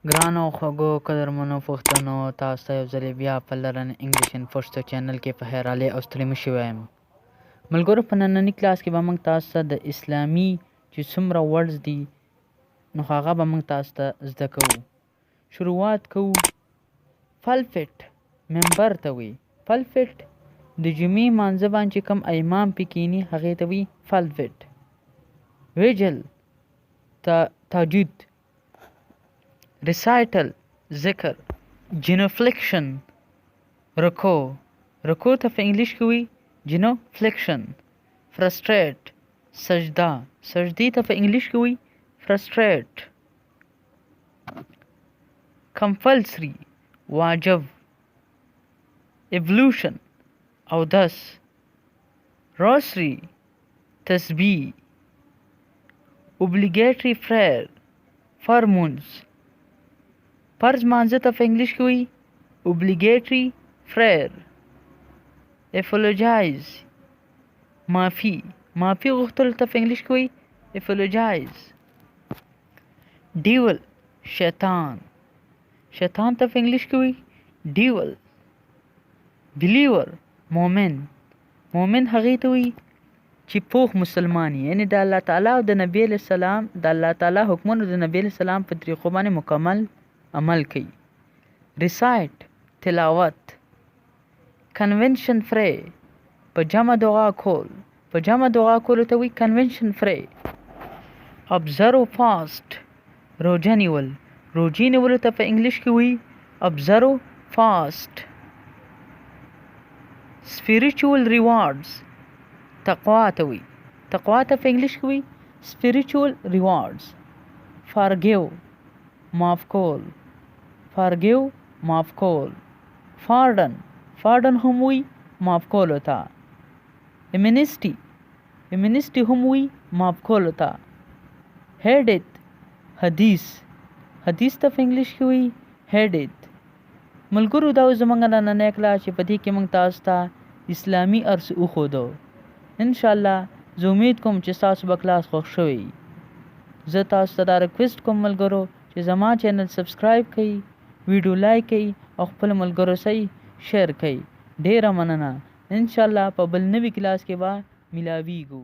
ګرانو خوږو قدرمنو پښتنو، تاسو ته یو ځلې بیا په لرن انګلیش ان پښتو چینل کې په خیرالې او ستړي مشي وایم. ملګرو، په ننني کلاس کې به موږ تاسو ته د اسلامي چې څومره ورډز دي نو هغه به موږ تاسو ته زده کوو. شروعات کوو. پلپټ منبر ته وي. پلپټ د جمعې مانځه باندې کوم امام پې کیني هغې ته وي پلپټ. ویجل تهجد. recital ذکر. genuflection رکوع ته په انګلیش کې وي genuflection. frustrate سجدې ته په انګلیش کې وي frustrate. compulsory واجب. evolution اودس. rosary تسبیح. obligatory prayer فرمونز. فرض مانځه ته په انګلیش کې وي obligatory prayer. apologize معافي غوښتلو ته په انګلیش کې وي apologize. devil شیطان ته په انګلیش کې وي devil. believer مؤمن هغې ته وي چې پوخ مسلمان یعنی د الله تعالی او د نبی علیه السلام د الله تعالی حکمونو د نبی علیه السلام په طریقو باندې مکمل عمل کوي. recite تلاوت. convention pray په جمع دعا کولو ته وي convention pray. observe fast روژه نیولو ته په انګلیش کې وي observe fast. spiritual rewards تقوا ته په انګلیش کې وي spiritual rewards. forgive معاف کول. pardon هم وي معاف کولو ته. amnesty هم وي معاف کولو ته. hadith حدیث ته په انګلیش کې وي hadith. ملګرو، دا زمونږ نننی کلاس چې په دې کې موږ تاسو ته اسلامي ارس وښودو. انشاءالله زه امید کوم چې تاسو به کلاس خوښ شوی. زه تاسو ته دا ریکویسټ کوم ملګرو چې زما چینل سبسکرایب کړئ، ویډیو لایک کړئ او خپل ملګرو سره شیر کړئ. ډیره مننه. انشاءالله په بل نوي کلاس کې به ملاویږو.